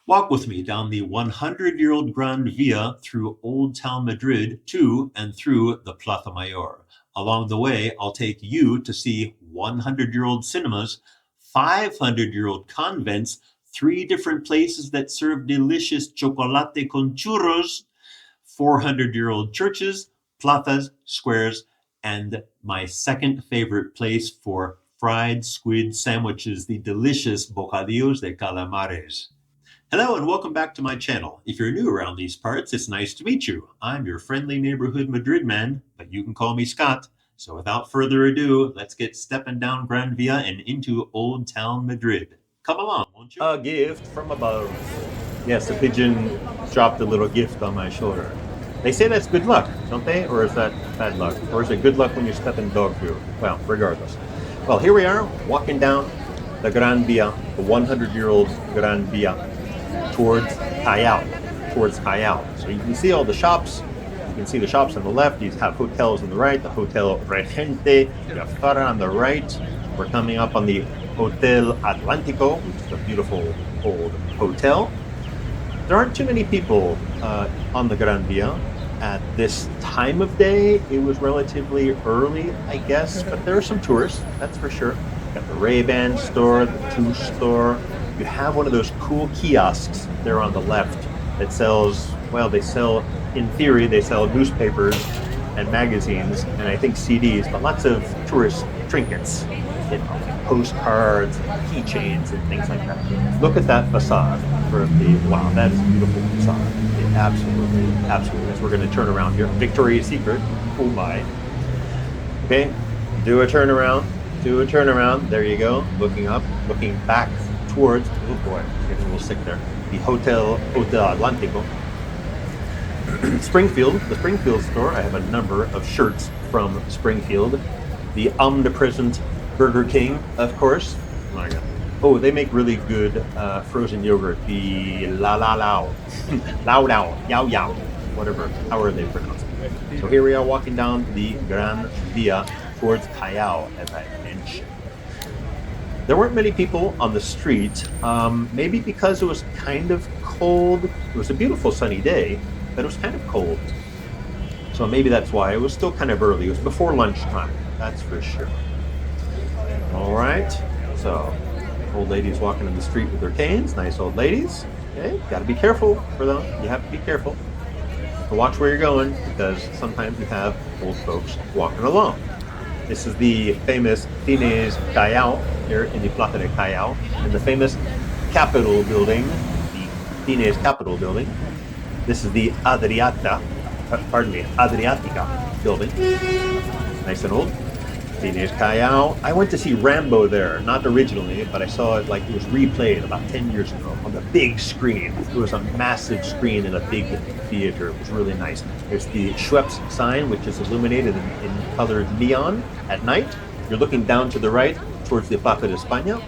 Walk with me down the 100-year-old Gran Via through Old Town Madrid to and through the Plaza Mayor. Along the way, I'll take you to see 100-year-old cinemas, 500-year-old convents, three different places that serve delicious chocolate con churros, 400-year-old churches, plazas, squares, and my second favorite place for fried squid sandwiches, the delicious BOCADILLOS de CALAMARES. Hello and welcome back to my channel. If you're new around these parts, it's nice to meet you. I'm your friendly neighborhood MadridMan, but you can call me Scott. So without further ado, let's get stepping down Gran Via and into Old Town Madrid. Come along, won't you? A gift from above. Yes, the pigeon dropped a little gift on my shoulder. They say that's good luck, don't they? Or is that bad luck? Or is it good luck when you step in dog food? Well, regardless. Well, here we are, walking down the Gran Via, the 100-year-old Gran Via, towards Callao. So you can see all the shops. You can see the shops on the left. You have hotels on the right. The Hotel Regente, the Fara on the right. We're coming up on the Hotel Atlántico, which is a beautiful old hotel. There aren't too many people on the Gran Via at this time of day. It was relatively early, I guess, but there are some tourists, that's for sure. Got the Ray-Ban store, the Touche store. You have one of those cool kiosks there on the left that sells, well, in theory, they sell newspapers and magazines and I think CDs, but lots of tourist trinkets, postcards, keychains, and things like that. Look at that facade. Wow, that is a beautiful facade. It absolutely is. We're going to turn around here. Victoria's Secret. Oh my. Okay, do a turnaround. There you go. Looking up, looking back towards, oh boy, getting a little sick there. The Hotel Atlántico. Springfield, the Springfield store. I have a number of shirts from Springfield. The omnipresent Burger King, of course. Oh my God. Oh, they make really good frozen yogurt. The La La Lao, Lao Lao, Yao Yao, whatever, however they pronounce it. So here we are walking down the Gran Via towards Callao, as I mentioned. There weren't many people on the street, maybe because it was kind of cold. It was a beautiful sunny day, but it was kind of cold. So maybe that's why. It was still kind of early. It was before lunchtime, that's for sure. All right, so old ladies walking in the street with their canes, nice old ladies. Okay, gotta be careful for them. You have to be careful. So watch where you're going because sometimes you have old folks walking along. This is the famous Cines Callao here in the Plaza de Callao, and the famous Capitol building, the Cines Capitol building. This is the Adriatica building. Nice and old. Cines Callao. I went to see Rambo there, not originally, but I saw it like it was replayed about 10 years ago on the big screen. It was a massive screen in a big theater. It was really nice. There's the Schweppes sign, which is illuminated in colored neon at night. You're looking down to the right towards the Plaza de España.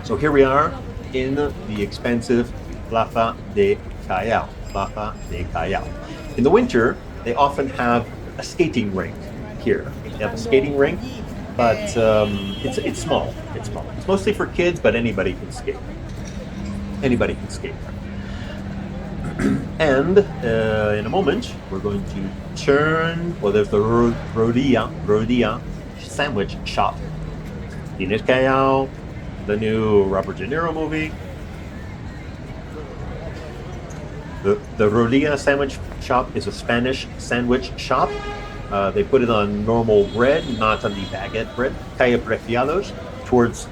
So here we are in the expensive Plaza de Callao. In the winter, they often have a skating rink here. They have a skating rink, but it's small. It's mostly for kids, but anybody can skate. And in a moment, we're going to turn. Well, there's the Rodilla sandwich shop. Cines Callao, the new Robert De Niro movie. The Rodilla sandwich shop is a Spanish sandwich shop. They put it on normal bread, not on the baguette bread. Calle Preciados, towards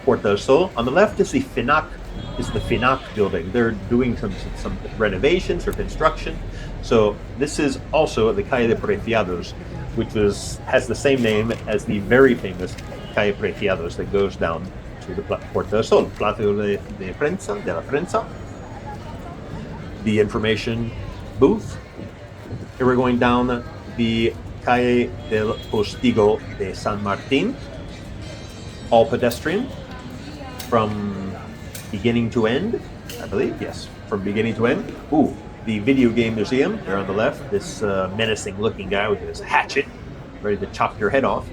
Puerta del Sol. On the left is the FINAC building. They're doing some renovations or construction. So this is also the Calle de Preciados, which has the same name as the very famous Calle Preciados that goes down to the Puerta del Sol, Plaza de la Prensa. The information booth. Here we're going down the Calle del Postigo de San Martin, all pedestrian from beginning to end, I believe, yes, from beginning to end. Ooh, the video game museum there on the left, this menacing looking guy with his hatchet, ready to chop your head off.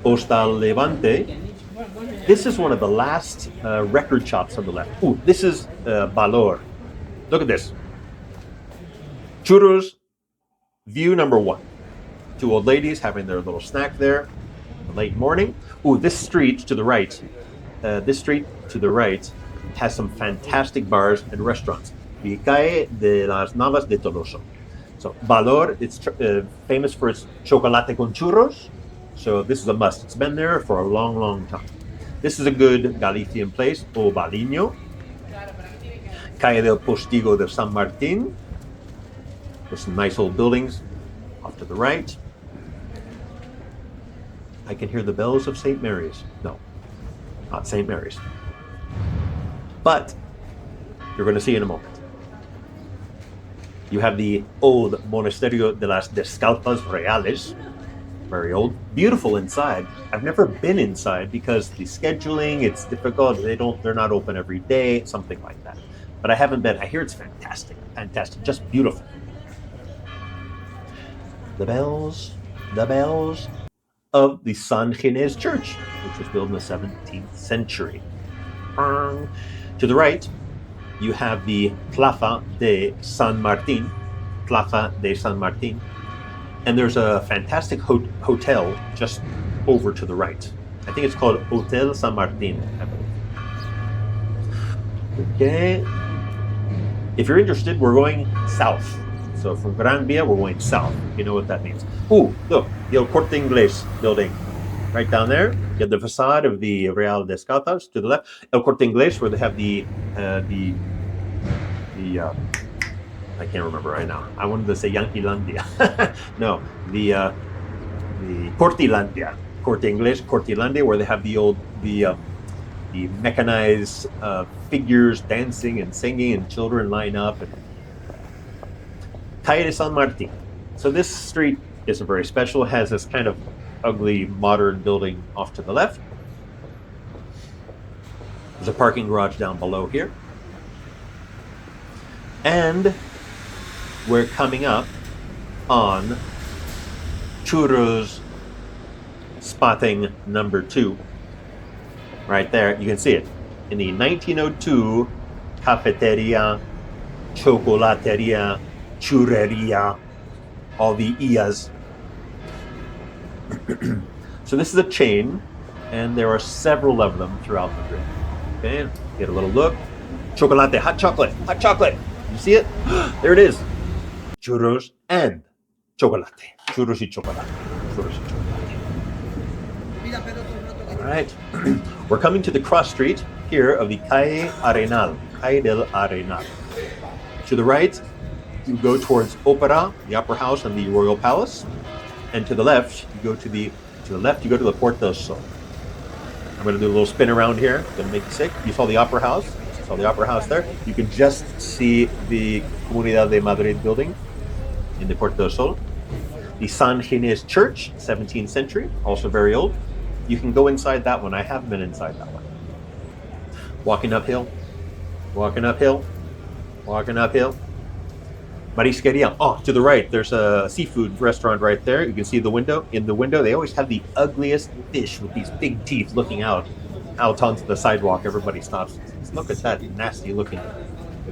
Postal Levante, This is one of the last record shops on the left. Ooh, this is Valor. Look at this. Churros, view number 1. 2 old ladies having their little snack there. Late morning. Ooh, this street to the right. Has some fantastic bars and restaurants. The Calle de las Navas de Toloso. So Valor, it's famous for its chocolate con churros. So this is a must. It's been there for a long, long time. This is a good Galician place, O Baliño. Calle del Postigo de San Martín. With some nice old buildings off to the right. I can hear the bells of St. Mary's. No, not St. Mary's. But you're going to see in a moment. You have the old Monasterio de las Descalzas Reales. Very old. Beautiful inside. I've never been inside because the scheduling, it's difficult. They're not open every day, something like that. But I haven't been. I hear it's fantastic. Fantastic. Just beautiful. The bells of the San Ginés Church, which was built in the 17th century. To the right, you have the Plaza de San Martín, and there's a fantastic hotel just over to the right. I think it's called Hotel San Martín, I believe. Okay. If you're interested, we're going south. So from Gran Via, we're going south. You know what that means. Ooh, look, the El Corte Inglés building. Right down there, you have the facade of the Real Descalzas to the left. El Corte Inglés, where they have the I can't remember right now. I wanted to say Yanquilandia. No, the Cortilandia. Corte Inglés, Cortilandia, where they have the mechanized figures dancing and singing and children line up. And Calle de San Martín. So this street isn't very special. It has this kind of ugly modern building off to the left. There's a parking garage down below here. And we're coming up on Churros spotting number 2. Right there, you can see it. In the 1902 Cafeteria, Chocolateria, Churreria, all the IAs. So this is a chain, and there are several of them throughout Madrid. Okay, get a little look. Chocolate, hot chocolate. You see it? There it is. Churros and chocolate. Churros y chocolate. All right. We're coming to the cross street here of the Calle del Arenal. To the right, you go towards Opera, the Opera House, and the Royal Palace. And to the left, you go to the Puerta del Sol. I'm going to do a little spin around here. Going to make you sick. You saw the Opera House. There. You can just see the Comunidad de Madrid building in the Puerta del Sol. The San Ginés Church, 17th century, also very old. You can go inside that one. I haven't been inside that one. Walking uphill. Marisqueria. Oh, to the right, there's a seafood restaurant right there. You can see the window. In the window, they always have the ugliest fish with these big teeth looking out onto the sidewalk. Everybody stops. Look at that nasty-looking,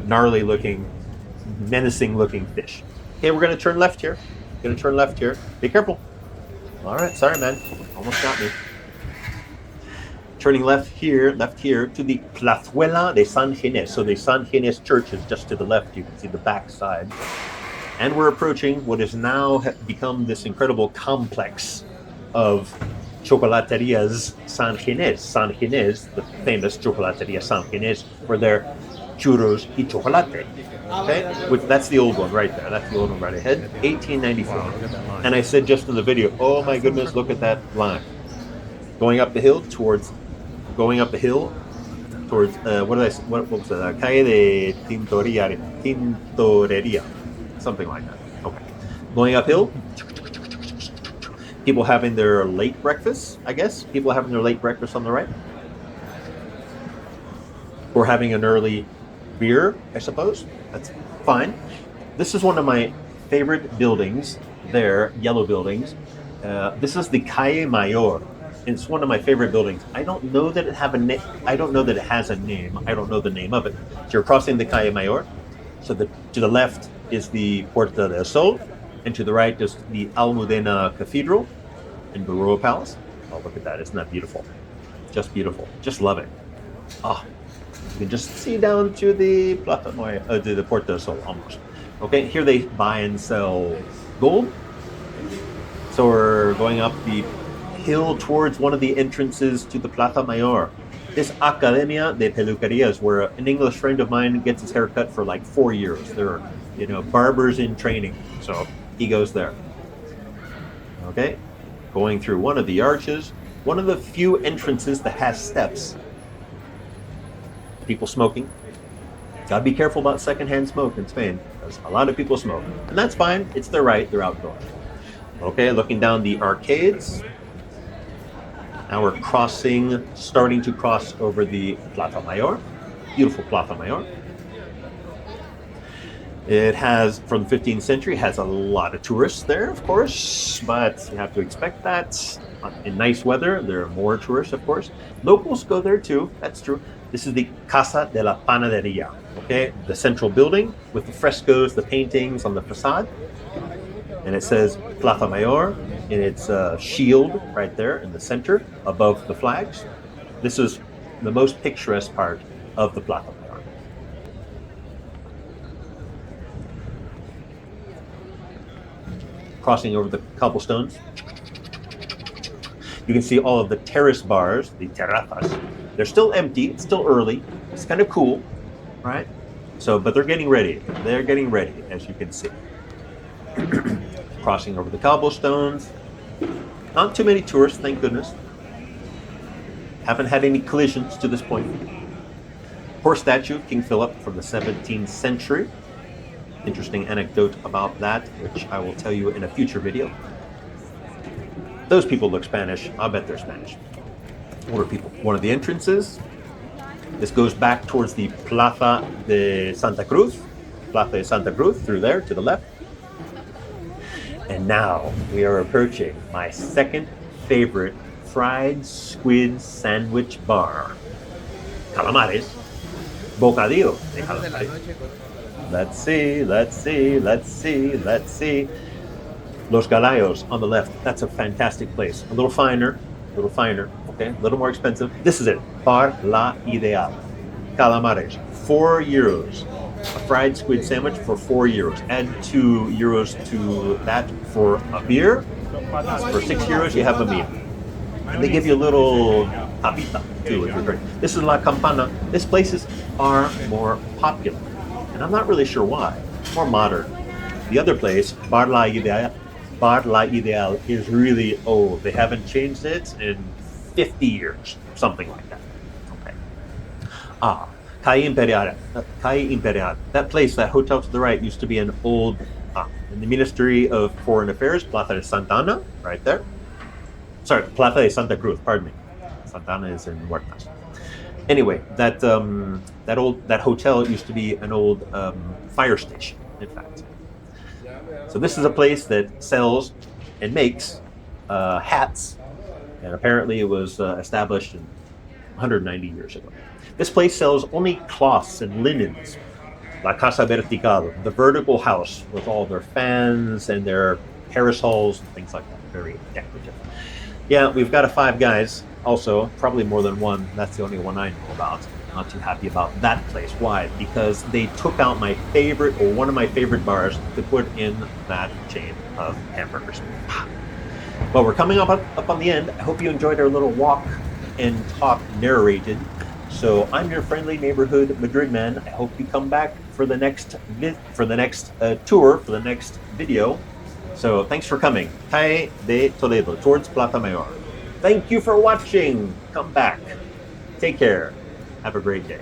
gnarly-looking, menacing-looking fish. Okay, we're going to turn left here. Be careful. All right, sorry, man. Almost got me. Turning left here to the Plazuela de San Ginés. So the San Ginés Church is just to the left. You can see the back side. And we're approaching what has now become this incredible complex of chocolaterias San Ginés. San Ginés, the famous chocolateria San Ginés, where they're churros y chocolate. Okay, that's the old one right there. That's the old one right ahead. 1894. And I said just in the video, oh my goodness, look at that line. Going up the hill towards what was that? Calle de Tintoreria, something like that. Okay, going uphill. People having their late breakfast, I guess. People having their late breakfast on the right, or having an early beer, I suppose. That's fine. This is one of my favorite buildings. There, yellow buildings. This is the Calle Mayor It's one of my favorite buildings. I don't know that it have a name. I don't know that it has a name. I don't know the name of it. So you're crossing the Calle Mayor. So to the left is the Puerta del Sol, and to the right is the Almudena Cathedral and the Royal Palace. Oh, look at that! Isn't that beautiful? Just beautiful. Just love it. Ah, you can just see down to the Plaza Mayor, to the Puerta del Sol almost. Okay, here they buy and sell gold. So we're going up the hill towards one of the entrances to the Plaza Mayor. This Academia de Peluqueria is where an English friend of mine gets his hair cut for like 4 years. They're, barbers in training. So he goes there. Okay, going through one of the arches, one of the few entrances that has steps. People smoking. Gotta be careful about secondhand smoke in Spain, because a lot of people smoke. And that's fine, it's their right, they're outdoors. Okay, looking down the arcades. Now we're starting to cross over the Plaza Mayor. Beautiful Plaza Mayor. It has, from the 15th century, has a lot of tourists there, of course, but you have to expect that. In nice weather, there are more tourists, of course. Locals go there too, that's true. This is the Casa de la Panaderia, okay? The central building with the frescoes, the paintings on the facade. And it says Plaza Mayor in its shield right there in the center above the flags. This is the most picturesque part of the Plaza Mayor. Crossing over the cobblestones. You can see all of the terrace bars, the terrazas. They're still empty, it's still early, it's kind of cool, right? So, but they're getting ready. They're getting ready, as you can see. Crossing over the cobblestones. Not too many tourists, thank goodness. Haven't had any collisions to this point. Horse statue, King Philip from the 17th century. Interesting anecdote about that, which I will tell you in a future video. Those people look Spanish. I'll bet they're Spanish. What are people? One of the entrances. This goes back towards the Plaza de Santa Cruz. Plaza de Santa Cruz, through there to the left. And now we are approaching my second favorite fried squid sandwich bar. Calamares. Bocadillos de Calamares. Let's see. Los Galayos on the left. That's a fantastic place. A little finer, okay? A little more expensive. This is it. Bar La Ideal. Calamares. €4. A fried squid sandwich for €4. Add €2 to that for a beer. For €6, you have a meal. And they give you a little tapita too if you're drinking. This is La Campana. These places are more popular. And I'm not really sure why. More modern. The other place, Bar La Ideal, is really old. They haven't changed it in 50 years, something like that. Okay. Calle Imperial. That place, that hotel to the right, used to be an old, in the Ministry of Foreign Affairs, Plaza de Santa Ana, right there. Sorry, Plaza de Santa Cruz, pardon me. Santa Ana is in Huertas. Anyway, that hotel used to be an old fire station, in fact. So this is a place that sells and makes hats, and apparently it was established 190 years ago. This place sells only cloths and linens. La Casa Vertical, the vertical house with all their fans and their parasols and things like that. Very decorative. Yeah, we've got a Five Guys also, probably more than one. That's the only one I know about. Not too happy about that place. Why? Because they took out my favorite, or one of my favorite bars to put in that chain of hamburgers. Well, we're coming up on the end. I hope you enjoyed our little walk and talk narrated. So I'm your friendly neighborhood Madrid man. I hope you come back for the next tour, for the next video. So thanks for coming. Calle de Toledo, towards Plaza Mayor. Thank you for watching. Come back. Take care. Have a great day.